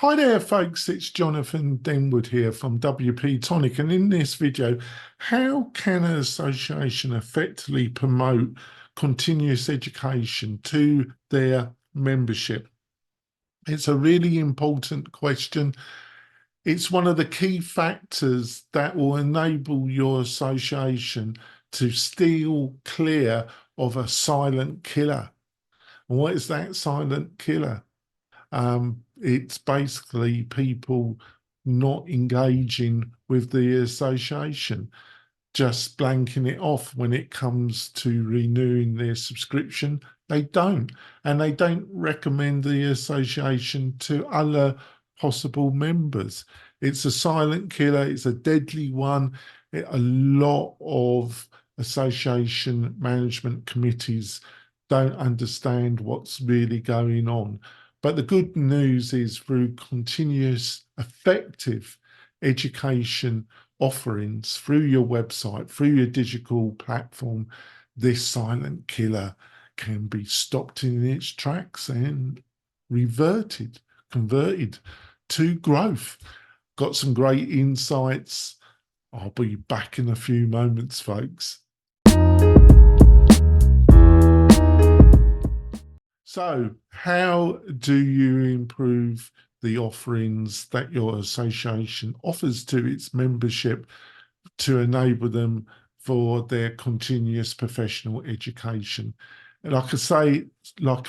Hi there, folks. It's Jonathan Denwood here from WP-Tonic, and in this video, how can an association effectively promote continuous education to their membership? It's a really important question. It's one of the key factors that will enable your association to steer clear of a silent killer. And what is that silent killer? It's basically people not engaging with the association, just blanking it off when it comes to renewing their subscription. They don't, and they don't recommend the association to other possible members. It's a silent killer. It's a deadly one. A lot of association management committees don't understand what's really going on. But the good news is through continuous effective education offerings through your website, through your digital platform, this silent killer can be stopped in its tracks and converted to growth. Got some great insights. I'll be back in a few moments, folks. So, how do you improve the offerings that your association offers to its membership to enable them for their continuous professional education? And like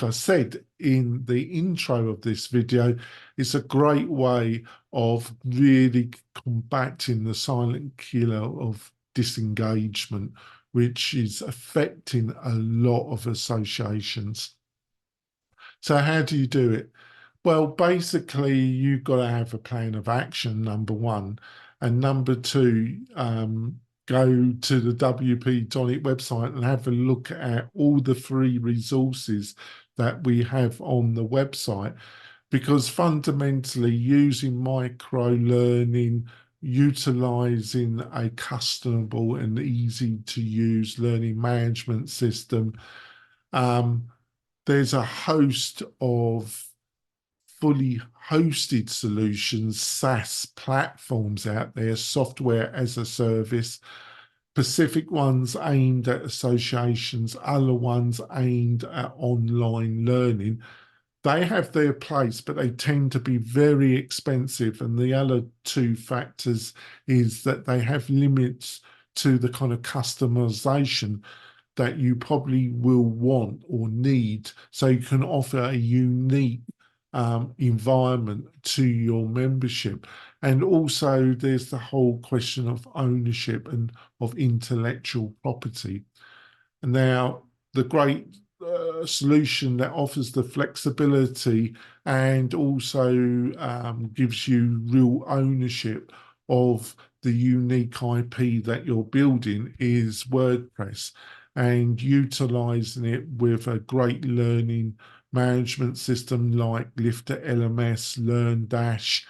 I said in the intro of this video, it's a great way of really combating the silent killer of disengagement, which is affecting a lot of associations. So how do you do it? Well, basically, you've got to have a plan of action, number one. And number two, go to the WP-Tonic website and have a look at all the free resources that we have on the website. Because fundamentally, using micro-learning, utilizing a customable and easy to use learning management system, there's a host of fully hosted solutions, SaaS platforms out there, software as a service, specific ones aimed at associations, other ones aimed at online learning. They have their place, but they tend to be very expensive. And the other two factors is that they have limits to the kind of customization that you probably will want or need, so you can offer a unique environment to your membership. And also there's the whole question of ownership and of intellectual property. And now the great solution that offers the flexibility and also gives you real ownership of the unique IP that you're building is WordPress, and utilizing it with a great learning management system like Lifter LMS, LearnDash,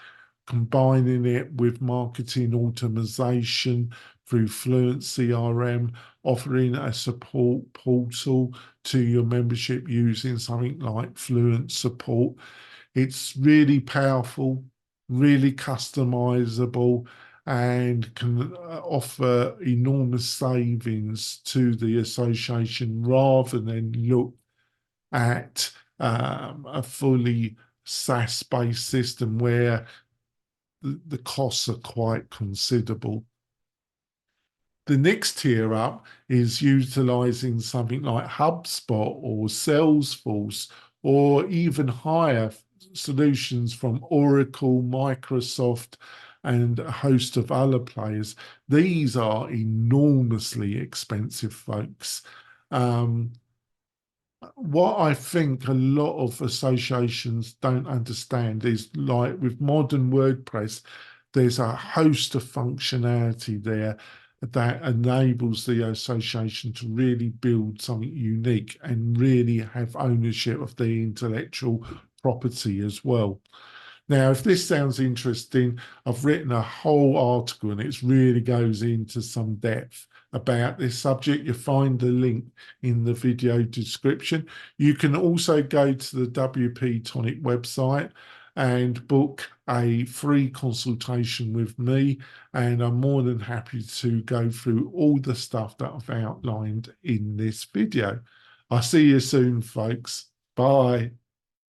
combining it with marketing automation through Fluent CRM, offering a support portal to your membership using something like Fluent Support. It's really powerful, really customizable, and can offer enormous savings to the association rather than look at a fully SaaS-based system where the costs are quite considerable. The next tier up is utilizing something like HubSpot or Salesforce, or even higher solutions from Oracle, Microsoft, and a host of other players. These are enormously expensive, folks. What I think a lot of associations don't understand is, like with modern WordPress, there's a host of functionality there that enables the association to really build something unique and really have ownership of the intellectual property as well. Now, if this sounds interesting, I've written a whole article and it really goes into some depth about this subject. You'll find the link in the video description. You can also go to the WP-Tonic website and book a free consultation with me. And I'm more than happy to go through all the stuff that I've outlined in this video. I'll see you soon, folks. Bye.